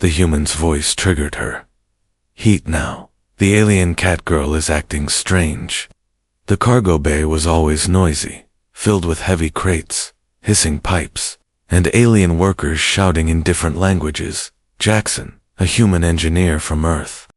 The human's voice triggered her. Heat now. The alien Catgirl is acting strange. The cargo bay was always noisy, filled with heavy crates, hissing pipes, and alien workers shouting in different languages. Jackson, a human engineer from Earth,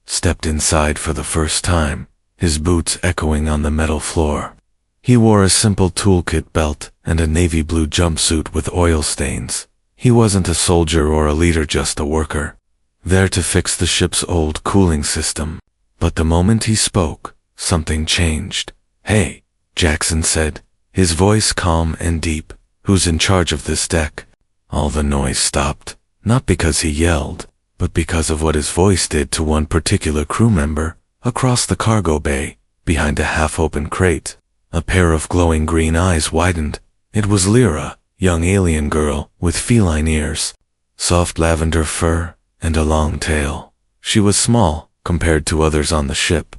stepped inside for the first time, his boots echoing on the metal floor. He wore a simple toolkit belt and a navy blue jumpsuit with oil stains. He wasn't a soldier or a leader, just a worker, there to fix the ship's old cooling system. But the moment he spoke, something changed. "Hey," Jackson said, his voice calm and deep. "Who's in charge of this deck?" All the noise stopped, not because he yelled, but because of what his voice did to one particular crew member, across the cargo bay, behind a half-open crate. A pair of glowing green eyes widened. It was Lyra, young alien girl, with feline ears, soft lavender fur, and a long tail. She was small, compared to others on the ship,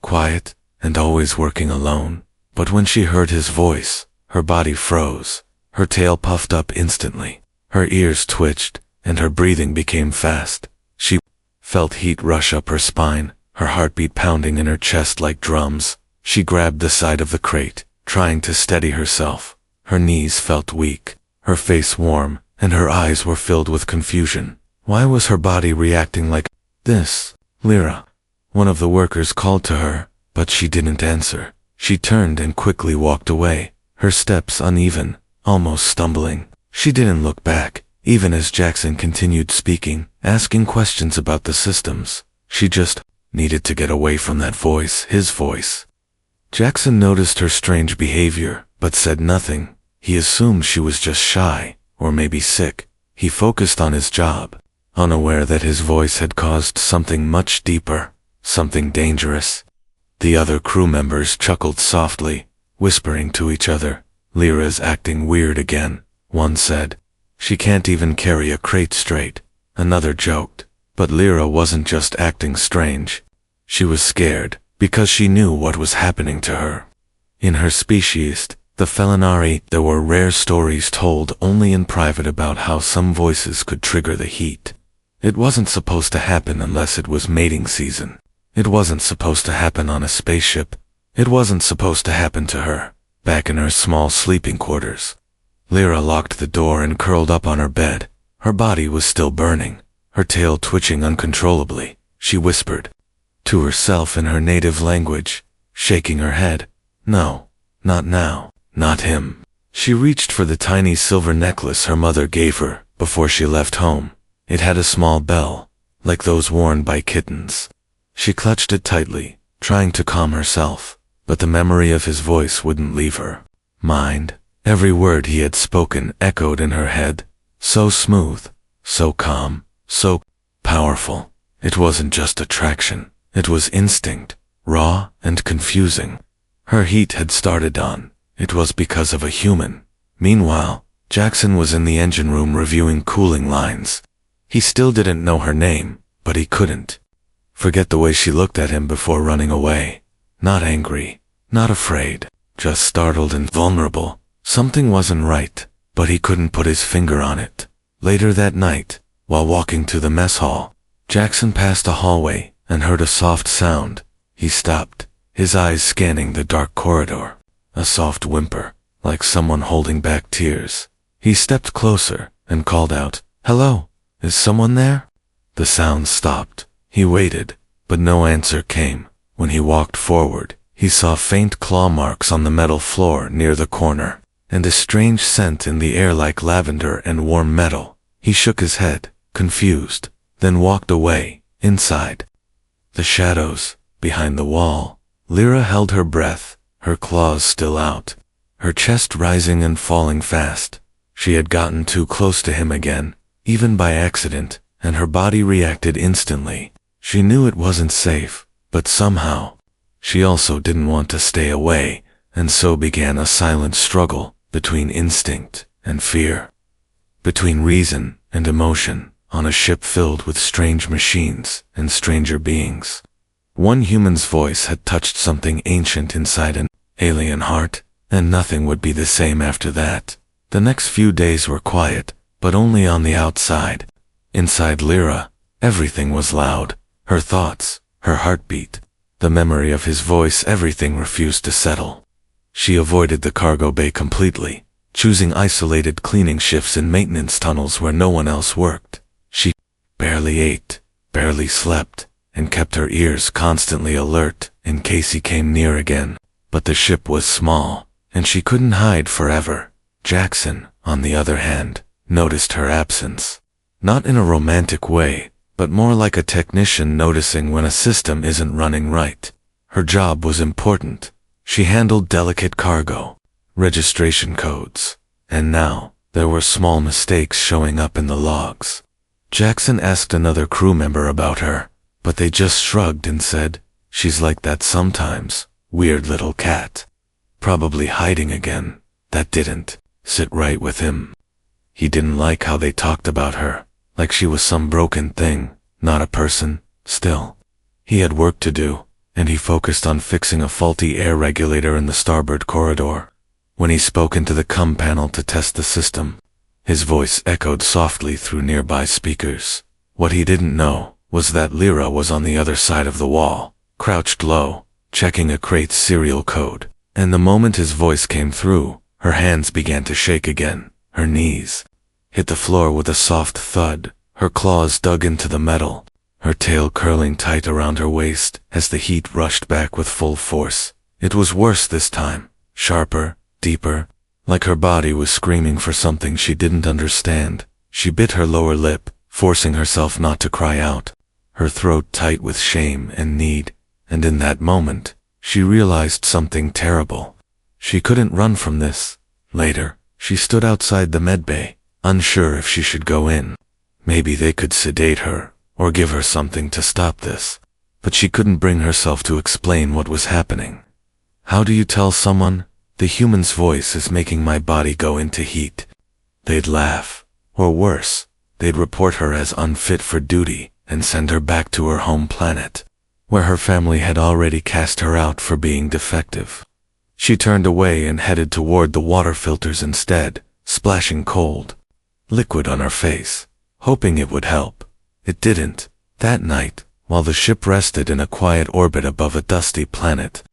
quiet, and always working alone. But when she heard his voice, her body froze, her tail puffed up instantly, her ears twitched, and her breathing became fast. She felt heat rush up her spine, her heartbeat pounding in her chest like drums. She grabbed the side of the crate, trying to steady herself. Her knees felt weak, her face warm, and her eyes were filled with confusion. Why was her body reacting like this? "Lyra," one of the workers called to her, but she didn't answer. She turned and quickly walked away, her steps uneven, almost stumbling. She didn't look back, even as Jackson continued speaking, asking questions about the systems. She just needed to get away from that voice, his voice. Jackson noticed her strange behavior, but said nothing. He assumed she was just shy, or maybe sick. He focused on his job, unaware that his voice had caused something much deeper, something dangerous. The other crew members chuckled softly, whispering to each other. "Lyra's acting weird again," one said. "She can't even carry a crate straight," another joked. But Lyra wasn't just acting strange. She was scared, because she knew what was happening to her. In her species, the Felinari, there were rare stories told only in private about how some voices could trigger the heat. It wasn't supposed to happen unless it was mating season. It wasn't supposed to happen on a spaceship. It wasn't supposed to happen to her, back in her small sleeping quarters. Lyra locked the door and curled up on her bed. Her body was still burning, her tail twitching uncontrollably. She whispered to herself in her native language, shaking her head. No, not now, not him. She reached for the tiny silver necklace her mother gave her before she left home. It had a small bell, like those worn by kittens. She clutched it tightly, trying to calm herself, but the memory of his voice wouldn't leave her mind. Every word he had spoken echoed in her head, so smooth, so calm, so powerful. It wasn't just attraction, it was instinct, raw and confusing. Her heat had started on. It was because of a human. Meanwhile, Jackson was in the engine room reviewing cooling lines. He still didn't know her name, but he couldn't forget the way she looked at him before running away. Not angry, not afraid, just startled and vulnerable. Something wasn't right, but he couldn't put his finger on it. Later that night, while walking to the mess hall, Jackson passed a hallway and heard a soft sound. He stopped, his eyes scanning the dark corridor. A soft whimper, like someone holding back tears. He stepped closer and called out, "Hello, is someone there?" The sound stopped. He waited, but no answer came. When he walked forward, he saw faint claw marks on the metal floor near the corner, and a strange scent in the air like lavender and warm metal. He shook his head, confused, then walked away, inside the shadows, behind the wall. Lyra held her breath, her claws still out, her chest rising and falling fast. She had gotten too close to him again, even by accident, and her body reacted instantly. She knew it wasn't safe, but somehow, she also didn't want to stay away, and so began a silent struggle between instinct and fear, between reason and emotion, on a ship filled with strange machines and stranger beings. One human's voice had touched something ancient inside an alien heart, and nothing would be the same after that. The next few days were quiet, but only on the outside. Inside Lyra, everything was loud. Her thoughts, her heartbeat, the memory of his voice, everything refused to settle. She avoided the cargo bay completely, choosing isolated cleaning shifts in maintenance tunnels where no one else worked. She barely ate, barely slept, and kept her ears constantly alert in case he came near again. But the ship was small, and she couldn't hide forever. Jackson, on the other hand, noticed her absence. Not in a romantic way, but more like a technician noticing when a system isn't running right. Her job was important. She handled delicate cargo, registration codes, and now there were small mistakes showing up in the logs. Jackson asked another crew member about her, but they just shrugged and said, "She's like that sometimes, weird little cat. Probably hiding again." That didn't sit right with him. He didn't like how they talked about her, like she was some broken thing, not a person. Still, he had work to do, and he focused on fixing a faulty air regulator in the starboard corridor. When he spoke into the comm panel to test the system, his voice echoed softly through nearby speakers. What he didn't know was that Lyra was on the other side of the wall, crouched low, checking a crate's serial code. And the moment his voice came through, her hands began to shake again. Her knees hit the floor with a soft thud. Her claws dug into the metal, her tail curling tight around her waist as the heat rushed back with full force. It was worse this time, sharper, deeper, like her body was screaming for something she didn't understand. She bit her lower lip, forcing herself not to cry out, her throat tight with shame and need, and in that moment, she realized something terrible. She couldn't run from this. Later, she stood outside the medbay, unsure if she should go in. Maybe they could sedate her, or give her something to stop this. But she couldn't bring herself to explain what was happening. How do you tell someone, "The human's voice is making my body go into heat"? They'd laugh, or worse, they'd report her as unfit for duty and send her back to her home planet, where her family had already cast her out for being defective. She turned away and headed toward the water filters instead, splashing cold liquid on her face, hoping it would help. It didn't. That night, while the ship rested in a quiet orbit above a dusty planet,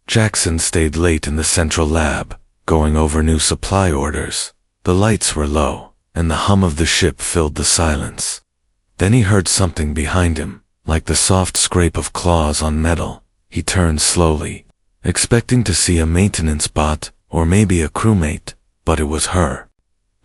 Jackson stayed late in the central lab, going over new supply orders. The lights were low, and the hum of the ship filled the silence. Then he heard something behind him, like the soft scrape of claws on metal. He turned slowly, expecting to see a maintenance bot or maybe a crewmate, but it was her.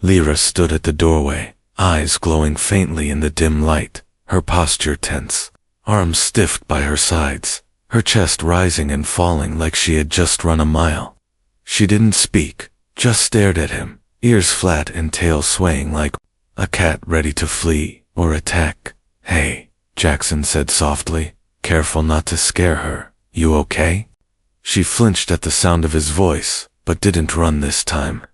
Lyra stood at the doorway, eyes glowing faintly in the dim light, her posture tense, arms stiffed by her sides, her chest rising and falling like she had just run a mile. She didn't speak, just stared at him, ears flat and tail swaying like a cat ready to flee or attack. "Hey," Jackson said softly, careful not to scare her. "You okay?" She flinched at the sound of his voice, but didn't run this time.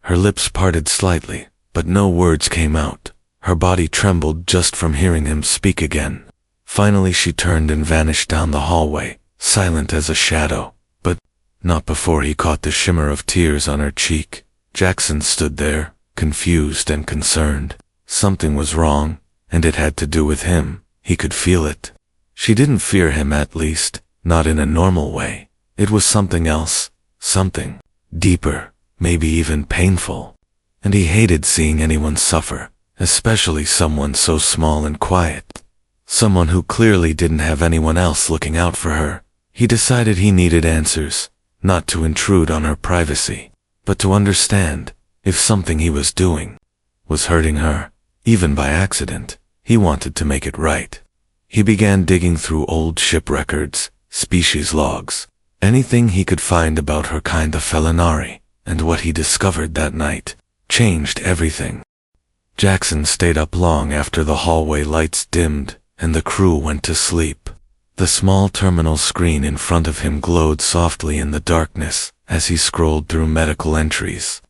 Her lips parted slightly, but no words came out. Her body trembled just from hearing him speak again. Finally she turned and vanished down the hallway, silent as a shadow, but not before he caught the shimmer of tears on her cheek. Jackson stood there, confused and concerned. Something was wrong, and it had to do with him. He could feel it. She didn't fear him, at least, not in a normal way. It was something else, something deeper, maybe even painful. And he hated seeing anyone suffer, especially someone so small and quiet. Someone who clearly didn't have anyone else looking out for her. He decided he needed answers, not to intrude on her privacy, but to understand if something he was doing was hurting her, even by accident. He wanted to make it right. He began digging through old ship records, species logs, anything he could find about her kind of Felinari, and what he discovered that night changed everything. Jackson stayed up long after the hallway lights dimmed and the crew went to sleep. The small terminal screen in front of him glowed softly in the darkness as he scrolled through medical entries,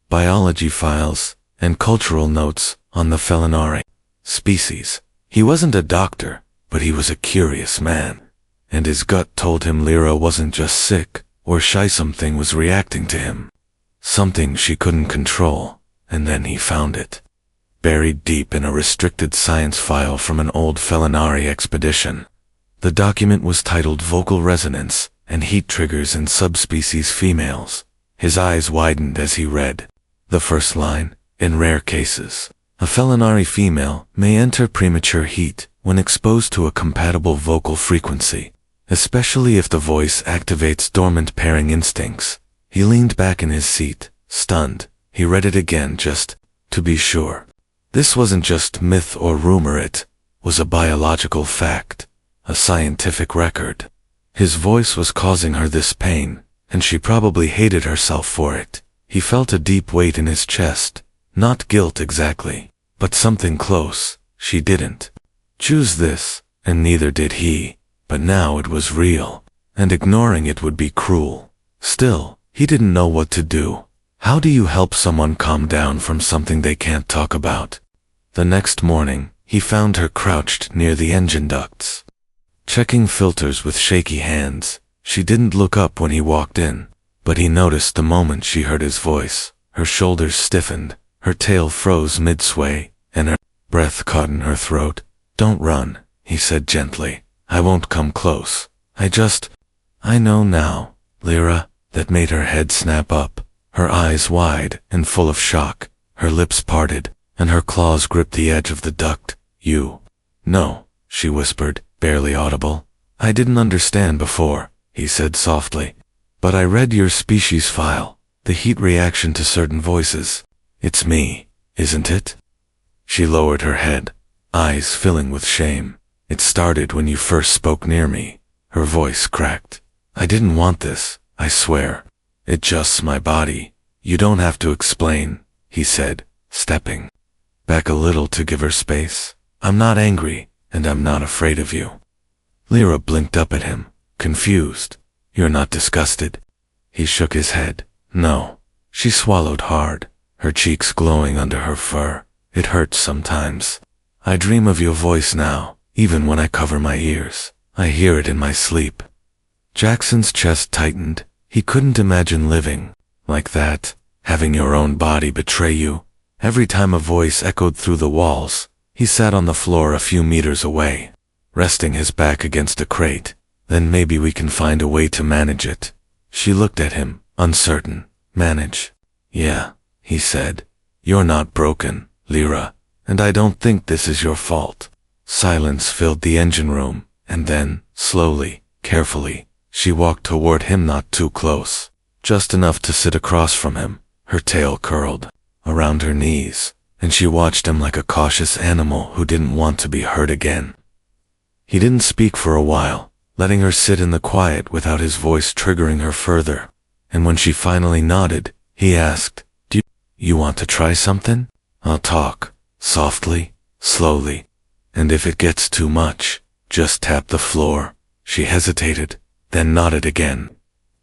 biology files, and cultural notes on the Felinari species. He wasn't a doctor, but he was a curious man, and his gut told him Lyra wasn't just sick or shy. Something was reacting to him, something she couldn't control, and then he found it. buried deep in a restricted science file from an old Felinari expedition. The document was titled Vocal Resonance and Heat Triggers in Subspecies Females. His eyes widened as he read. The first line, in rare cases, a Felinari female may enter premature heat when exposed to a compatible vocal frequency, especially if the voice activates dormant pairing instincts. He leaned back in his seat, stunned. He read it again just to be sure. This wasn't just myth or rumor, it was a biological fact, a scientific record. His voice was causing her this pain, and she probably hated herself for it. He felt a deep weight in his chest, not guilt exactly, but something close. She didn't choose this, and neither did he, but now it was real, and ignoring it would be cruel. Still, he didn't know what to do. How do you help someone calm down from something they can't talk about? The next morning, he found her crouched near the engine ducts, checking filters with shaky hands. She didn't look up when he walked in, but he noticed the moment she heard his voice. Her shoulders stiffened, her tail froze mid-sway, and her breath caught in her throat. "Don't run," he said gently. "I won't come close. I know now, Lyra." That made her head snap up, her eyes wide and full of shock. Her lips parted, and her claws gripped the edge of the duct. "You." "No," she whispered, barely audible. "I didn't understand before," he said softly. "But I read your species file, the heat reaction to certain voices. It's me, isn't it?" She lowered her head, eyes filling with shame. "It started when you first spoke near me." Her voice cracked. "I didn't want this, I swear. It just my body. You don't have to explain," he said, stepping back a little to give her space. "I'm not angry, and I'm not afraid of you." Lyra blinked up at him, confused. "You're not disgusted?" He shook his head. "No." She swallowed hard, her cheeks glowing under her fur. "It hurts sometimes. I dream of your voice now, even when I cover my ears. I hear it in my sleep." Jackson's chest tightened. He couldn't imagine living like that, having your own body betray you. Every time a voice echoed through the walls, he sat on the floor a few meters away, resting his back against a crate. "Then maybe we can find a way to manage it." She looked at him, uncertain. "Manage?" "Yeah," he said. "You're not broken, Lyra, and I don't think this is your fault." Silence filled the engine room, and then, slowly, carefully, she walked toward him, not too close, just enough to sit across from him, her tail curled around her knees, and she watched him like a cautious animal who didn't want to be hurt again. He didn't speak for a while, letting her sit in the quiet without his voice triggering her further, and when she finally nodded, he asked, "Do you want to try something? I'll talk, softly, slowly, and if it gets too much, just tap the floor." She hesitated, then nodded again.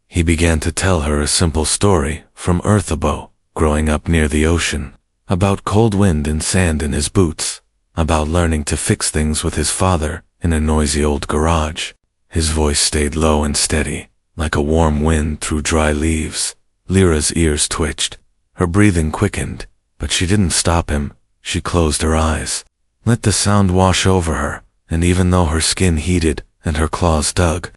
He began to tell her a simple story from Earthabo, growing up near the ocean, about cold wind and sand in his boots, about learning to fix things with his father in a noisy old garage. His voice stayed low and steady, like a warm wind through dry leaves. Lyra's ears twitched, her breathing quickened, but she didn't stop him. She closed her eyes, let the sound wash over her, and even though her skin heated and her claws dug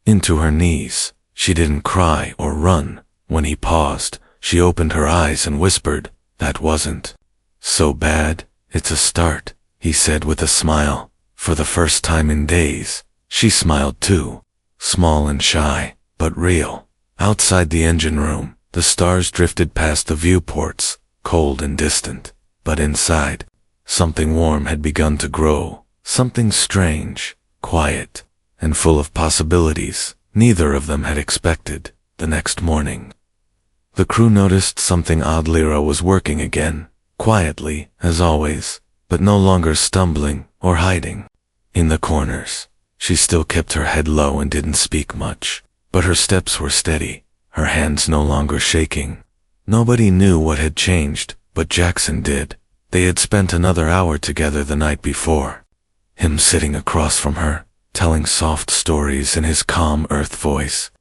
into her knees, she didn't cry or run. When he paused, she opened her eyes and whispered, "That wasn't so bad. It's a start," he said with a smile. For the first time in days, she smiled too, small and shy, but real. Outside the engine room, the stars drifted past the viewports, cold and distant, but inside, something warm had begun to grow, something strange, quiet, and full of possibilities neither of them had expected. The next morning, the crew noticed something odd. Lyra was working again, quietly, as always, but no longer stumbling or hiding in the corners. She still kept her head low and didn't speak much, but her steps were steady, her hands no longer shaking. Nobody knew what had changed, but Jackson did. They had spent another hour together the night before, him sitting across from her, telling soft stories in his calm earth voice.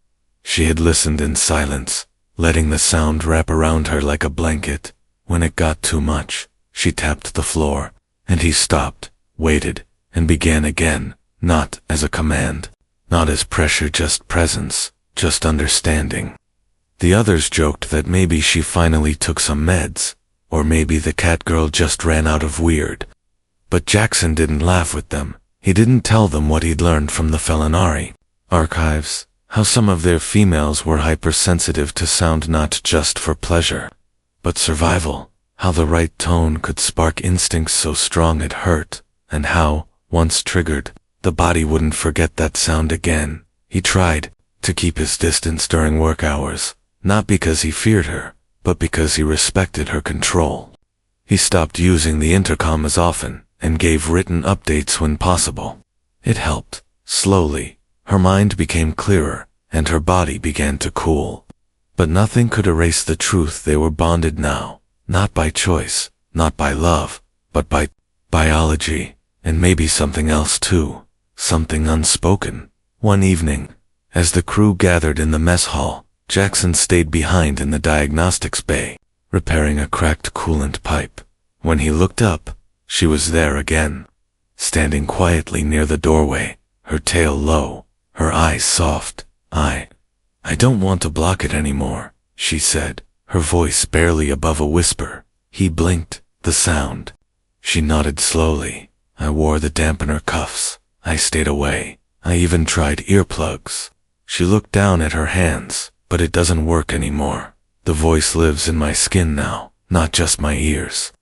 She had listened in silence, letting the sound wrap around her like a blanket. When it got too much, She tapped the floor, and he stopped, waited, and began again, not as a command, not as pressure, just presence, just understanding. The others joked that maybe she finally took some meds, or maybe the Catgirl just ran out of weird. But Jackson didn't laugh with them. He didn't tell them what he'd learned from the Felinari archives, how some of their females were hypersensitive to sound, not just for pleasure, but survival, how the right tone could spark instincts so strong it hurt, and how, once triggered, the body wouldn't forget that sound again. He tried to keep his distance during work hours, not because he feared her, but because he respected her control. He stopped using the intercom as often, and gave written updates when possible. It helped. Slowly, her mind became clearer, and her body began to cool. But nothing could erase the truth. They were bonded now, not by choice, not by love, but by biology, and maybe something else too, something unspoken. One evening, as the crew gathered in the mess hall, Jackson stayed behind in the diagnostics bay, repairing a cracked coolant pipe. When he looked up, she was there again, standing quietly near the doorway, her tail low, her eyes soft. I don't want to block it anymore, she said, her voice barely above a whisper. He blinked, the sound. She nodded slowly. I wore the dampener cuffs. I stayed away. I even tried earplugs. She looked down at her hands. But it doesn't work anymore. The voice lives in my skin now, not just my ears.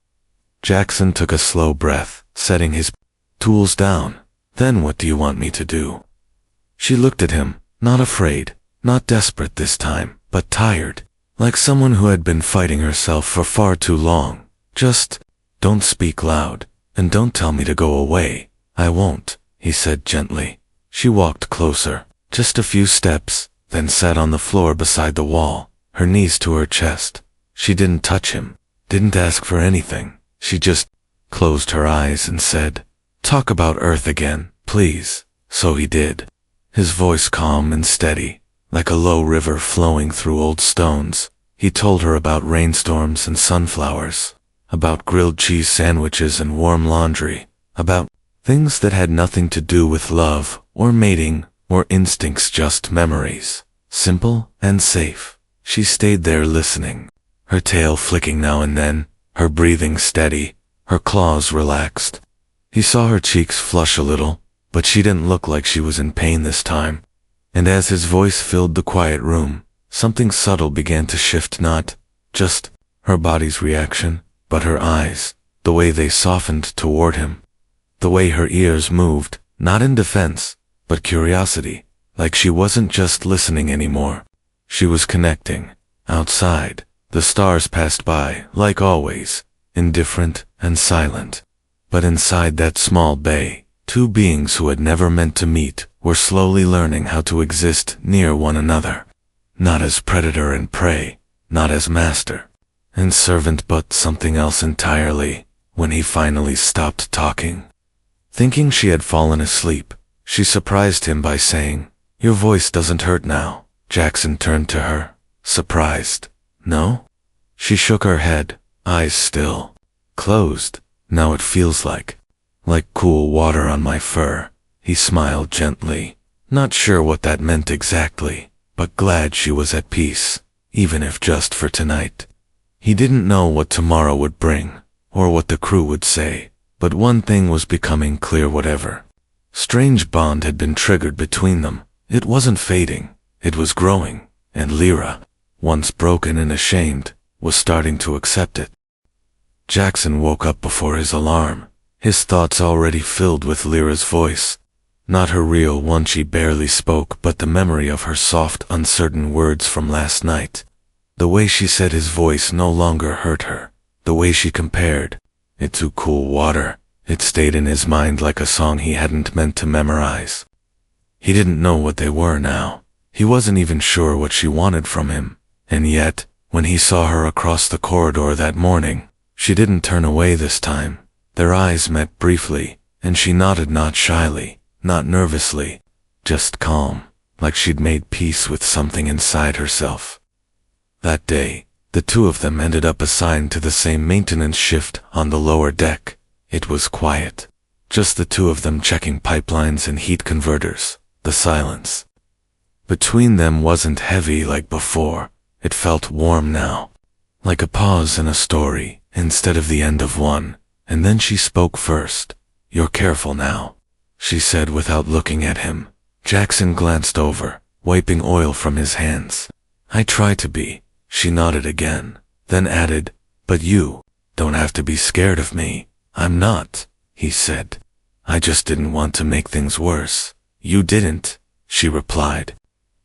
Jackson took a slow breath, setting his tools down. Then what do you want me to do? She looked at him, not afraid, not desperate this time, but tired, like someone who had been fighting herself for far too long. Just, don't speak loud, and don't tell me to go away. I won't, he said gently. She walked closer, just a few steps, then sat on the floor beside the wall, her knees to her chest. She didn't touch him, didn't ask for anything. She just closed her eyes and said, "Talk about Earth again, please." So he did, his voice calm and steady, like a low river flowing through old stones. He told her about rainstorms and sunflowers, about grilled cheese sandwiches and warm laundry, about things that had nothing to do with love or mating or instincts, just memories, simple and safe. She stayed there listening, her tail flicking now and then, her breathing steady, her claws relaxed. He saw her cheeks flush a little, but she didn't look like she was in pain this time. And as his voice filled the quiet room, something subtle began to shift, not just her body's reaction, but her eyes, the way they softened toward him, the way her ears moved, not in defense, but curiosity, like she wasn't just listening anymore. She was connecting. Outside, the stars passed by, like always, indifferent and silent. But inside that small bay, two beings who had never meant to meet were slowly learning how to exist near one another. Not as predator and prey, not as master and servant, but something else entirely. When he finally stopped talking, thinking she had fallen asleep, she surprised him by saying, "Your voice doesn't hurt now." Jackson turned to her, surprised. "No?" She shook her head, eyes still closed. "Now it feels like cool water on my fur." He smiled gently, not sure what that meant exactly, but glad she was at peace, even if just for tonight. He didn't know what tomorrow would bring, or what the crew would say, but one thing was becoming clear: whatever strange bond had been triggered between them, it wasn't fading, it was growing, and Lyra, once broken and ashamed, was starting to accept it. Jackson woke up before his alarm, his thoughts already filled with Lyra's voice. Not her real one, she barely spoke, but the memory of her soft, uncertain words from last night. The way she said his voice no longer hurt her, the way she compared it to cool water, it stayed in his mind like a song he hadn't meant to memorize. He didn't know what they were now. He wasn't even sure what she wanted from him. And yet, when he saw her across the corridor that morning, she didn't turn away this time. Their eyes met briefly, and she nodded, not shyly, not nervously, just calm, like she'd made peace with something inside herself. That day, The two of them ended up assigned to the same maintenance shift on the lower deck. It was quiet. Just the two of them checking pipelines and heat converters. The silence between them wasn't heavy like before. It felt warm now, like a pause in a story instead of the end of one. And then she spoke first. "You're careful now," she said without looking at him. Jackson glanced over, wiping oil from his hands. "I try to be," she nodded again, then added, "But you don't have to be scared of me." "I'm not," he said. "I just didn't want to make things worse." "You didn't," she replied.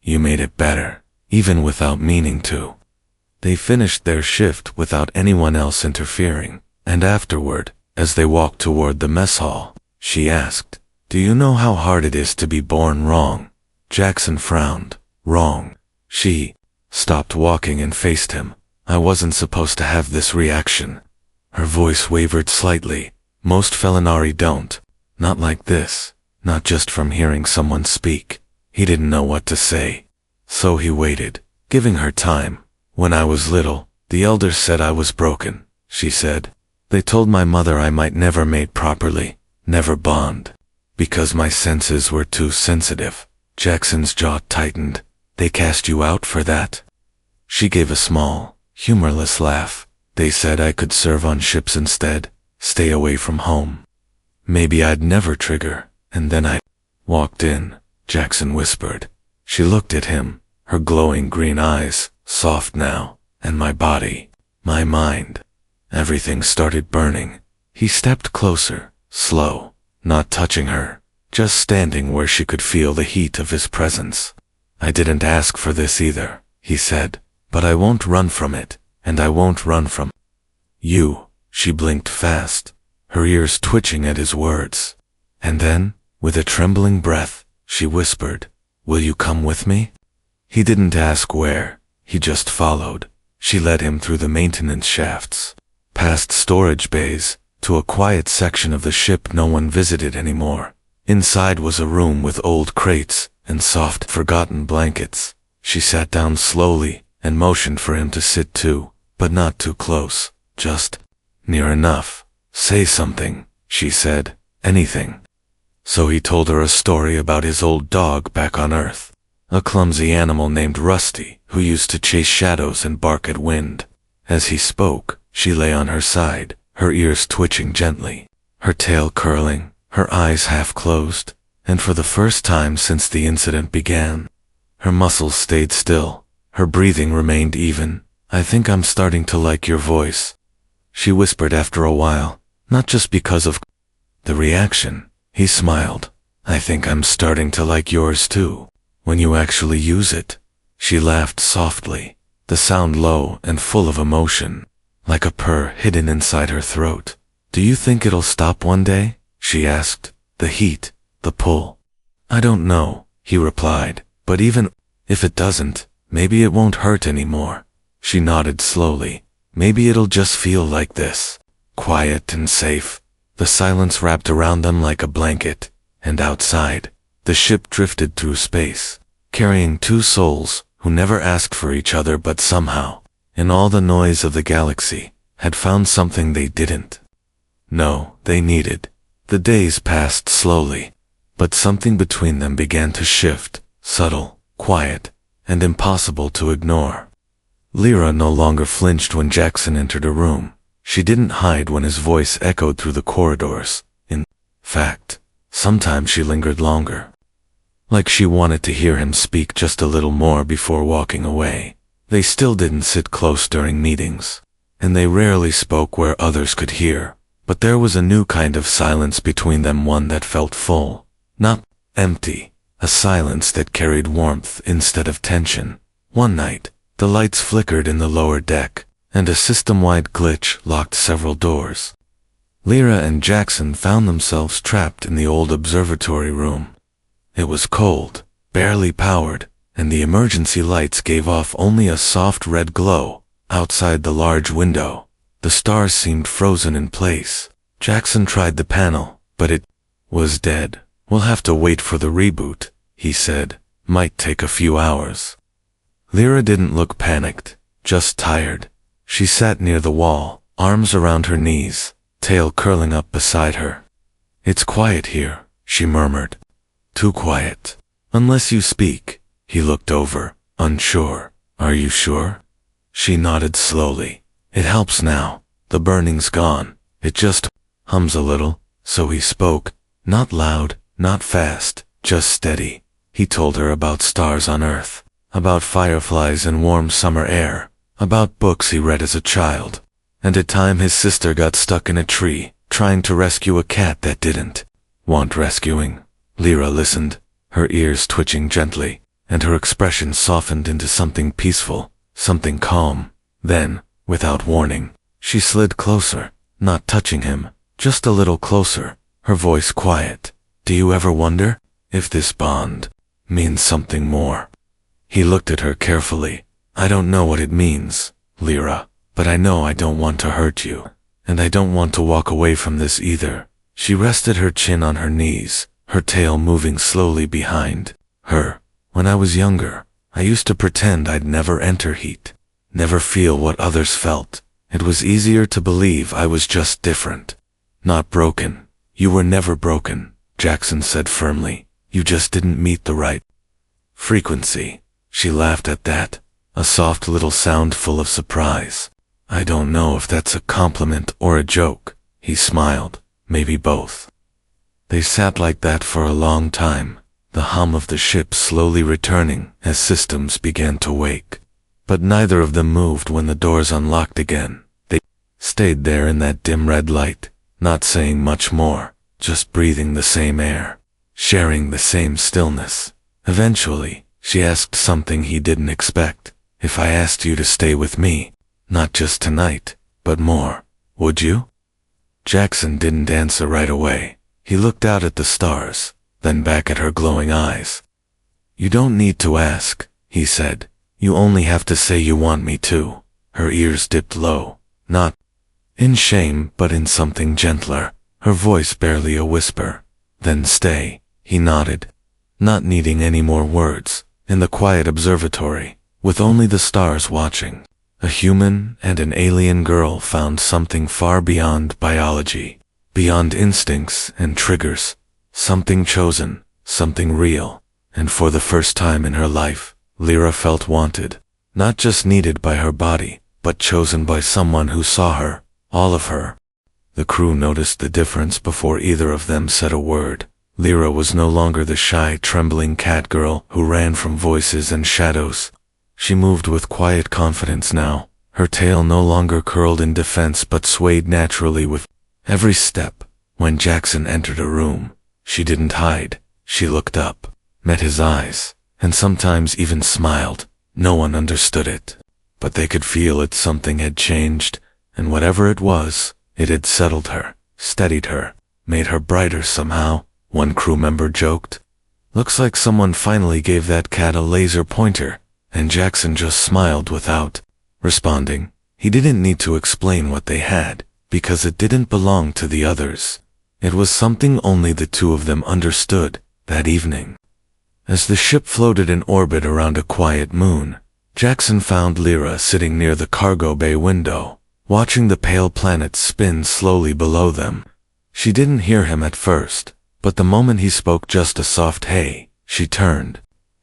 "You made it better, even without meaning to." They finished their shift without anyone else interfering, and afterward, as they walked toward the mess hall, she asked, "Do you know how hard it is to be born wrong?" Jackson frowned. "Wrong?" She stopped walking and faced him. "I wasn't supposed to have this reaction." Her voice wavered slightly. "Most Felinari don't. Not like this. Not just from hearing someone speak." He didn't know what to say, so he waited, giving her time. "When I was little, the elders said I was broken," she said. "They told my mother I might never mate properly, never bond, because my senses were too sensitive." Jackson's jaw tightened. "They cast you out for that?" She gave a small, humorless laugh. "They said I could serve on ships instead, stay away from home. Maybe I'd never trigger, and then I walked in," Jackson whispered. She looked at him, her glowing green eyes, soft now, "and my body, my mind, everything started burning." He stepped closer, slow, not touching her, just standing where she could feel the heat of his presence. "I didn't ask for this either," he said, "but I won't run from it, and I won't run from you." She blinked fast, her ears twitching at his words. And then, with a trembling breath, she whispered, "Will you come with me?" He didn't ask where, he just followed. She led him through the maintenance shafts, past storage bays, to a quiet section of the ship no one visited anymore. Inside was a room with old crates and soft, forgotten blankets. She sat down slowly and motioned for him to sit too, but not too close, just near enough. "Say something," she said, "anything." So he told her a story about his old dog back on Earth, a clumsy animal named Rusty, who used to chase shadows and bark at wind. As he spoke, she lay on her side, her ears twitching gently, her tail curling, her eyes half closed, and for the first time since the incident began, her muscles stayed still, her breathing remained even. "I think I'm starting to like your voice," she whispered after a while, "not just because of the reaction." He smiled. "I think I'm starting to like yours too, when you actually use it." She laughed softly, the sound low and full of emotion, like a purr hidden inside her throat. "Do you think it'll stop one day?" she asked. "The heat, the pull?" "I don't know," he replied, "but even if it doesn't, maybe it won't hurt anymore." She nodded slowly. "Maybe it'll just feel like this, quiet and safe." The silence wrapped around them like a blanket, and outside, the ship drifted through space, carrying two souls who never asked for each other but somehow, in all the noise of the galaxy, had found something they didn't know they needed. The days passed slowly, but something between them began to shift, subtle, quiet, and impossible to ignore. Lyra no longer flinched when Jackson entered a room. She didn't hide when his voice echoed through the corridors. In fact, sometimes she lingered longer, like she wanted to hear him speak just a little more before walking away. They still didn't sit close during meetings, and they rarely spoke where others could hear, but there was a new kind of silence between them, one that felt full, not empty, a silence that carried warmth instead of tension. One night, the lights flickered in the lower deck, and a system-wide glitch locked several doors. Lyra and Jackson found themselves trapped in the old observatory room. It was cold, barely powered, and the emergency lights gave off only a soft red glow. Outside the large window, the stars seemed frozen in place. Jackson tried the panel, but it was dead. "We'll have to wait for the reboot," he said. "Might take a few hours." Lyra didn't look panicked, just tired. She sat near the wall, arms around her knees, tail curling up beside her. "It's quiet here," she murmured. "Too quiet. Unless you speak." He looked over, unsure. "Are you sure?" She nodded slowly. "It helps now. The burning's gone. It just hums a little." So he spoke, not loud, not fast, just steady. He told her about stars on Earth, about fireflies and warm summer air, about books he read as a child, and a time his sister got stuck in a tree, trying to rescue a cat that didn't want rescuing. Lyra listened, her ears twitching gently, and her expression softened into something peaceful, something calm. Then, without warning, she slid closer, not touching him, just a little closer, her voice quiet. "Do you ever wonder if this bond means something more?" He looked at her carefully. "I don't know what it means, Lyra, but I know I don't want to hurt you, and I don't want to walk away from this either." She rested her chin on her knees, her tail moving slowly behind her. "When I was younger, I used to pretend I'd never enter heat, never feel what others felt. It was easier to believe I was just different. Not broken." "You were never broken," Jackson said firmly. "You just didn't meet the right frequency." She laughed at that, a soft little sound full of surprise. "I don't know if that's a compliment or a joke." He smiled. "Maybe both." They sat like that for a long time, the hum of the ship slowly returning as systems began to wake. But neither of them moved when the doors unlocked again. They stayed there in that dim red light, not saying much more, just breathing the same air, sharing the same stillness. Eventually, she asked something he didn't expect. "If I asked you to stay with me, not just tonight, but more, would you?" Jackson didn't answer right away. He looked out at the stars, then back at her glowing eyes. "You don't need to ask," he said. "You only have to say you want me to." Her ears dipped low, not in shame but in something gentler, her voice barely a whisper. "Then stay." He nodded, not needing any more words. In the quiet observatory, with only the stars watching, a human and an alien girl found something far beyond biology, beyond instincts and triggers, something chosen, something real, and for the first time in her life, Lyra felt wanted, not just needed by her body, but chosen by someone who saw her, all of her. The crew noticed the difference before either of them said a word. Lyra was no longer the shy, trembling Catgirl who ran from voices and shadows. She moved with quiet confidence now, her tail no longer curled in defense but swayed naturally with every step. When Jackson entered a room, she didn't hide. She looked up, met his eyes, and sometimes even smiled. No one understood it, but they could feel it. Something had changed, and whatever it was, it had settled her, steadied her, made her brighter somehow. One crew member joked, "Looks like someone finally gave that cat a laser pointer," and Jackson just smiled without responding. He didn't need to explain what they had, because it didn't belong to the others. It was something only the two of them understood. That evening, as the ship floated in orbit around a quiet moon, Jackson found Lyra sitting near the cargo bay window, watching the pale planets spin slowly below them. She didn't hear him at first, but the moment he spoke just a soft "hey," she turned,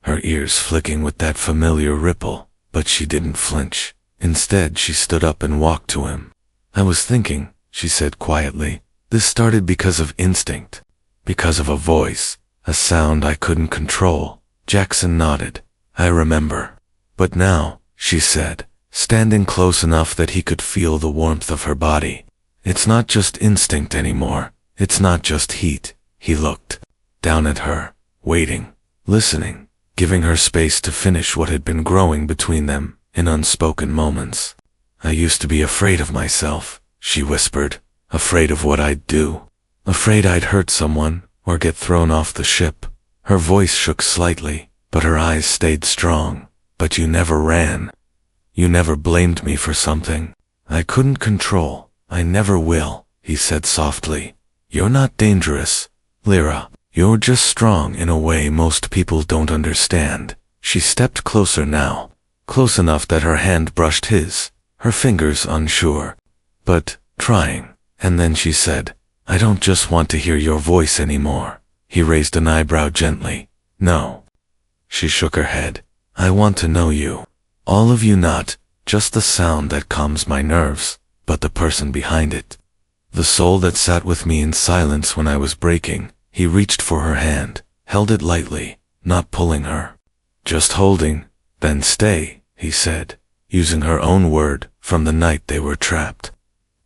her ears flicking with that familiar ripple, but she didn't flinch. Instead, she stood up and walked to him. "I was thinking," she said quietly, "this started because of instinct, because of a voice, a sound I couldn't control." Jackson nodded. "I remember. But now," she said, standing close enough that he could feel the warmth of her body, "it's not just instinct anymore. It's not just heat." He looked down at her, waiting, listening, giving her space to finish what had been growing between them in unspoken moments. "I used to be afraid of myself," she whispered, "afraid of what I'd do, afraid I'd hurt someone or get thrown off the ship." Her voice shook slightly, but her eyes stayed strong. "But you never ran. You never blamed me for something I couldn't control. I never will," he said softly. "You're not dangerous, Lyra. You're just strong in a way most people don't understand." She stepped closer now, close enough that her hand brushed his, her fingers unsure, but trying. And then she said, "I don't just want to hear your voice anymore." He raised an eyebrow gently. "No." She shook her head. "I want to know you. All of you, not just the sound that calms my nerves, but the person behind it. The soul that sat with me in silence when I was breaking." He reached for her hand, held it lightly, not pulling her. "Just holding." "Then stay," he said, using her own word from the night they were trapped.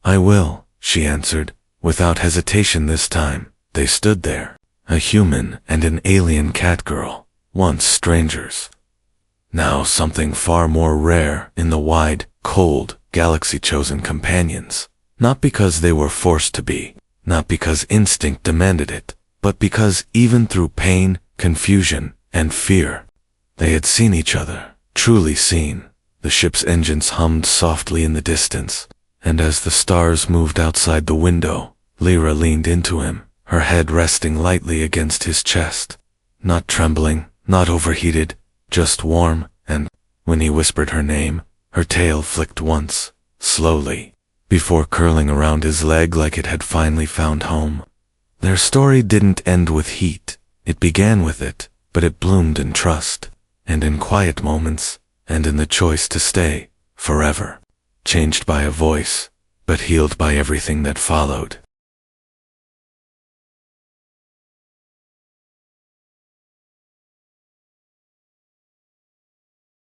"I will," she answered, without hesitation this time. They stood there, a human and an alien Catgirl, once strangers. Now something far more rare in the wide, cold, galaxy-chosen companions. Not because they were forced to be, not because instinct demanded it, but because even through pain, confusion, and fear, they had seen each other, truly seen. The ship's engines hummed softly in the distance, and as the stars moved outside the window, Lyra leaned into him, her head resting lightly against his chest. Not trembling, not overheated, just warm, and when he whispered her name, her tail flicked once, slowly, before curling around his leg like it had finally found home. Their story didn't end with heat. It began with it, but it bloomed in trust, and in quiet moments, and in the choice to stay, forever. Changed by a voice, but healed by everything that followed.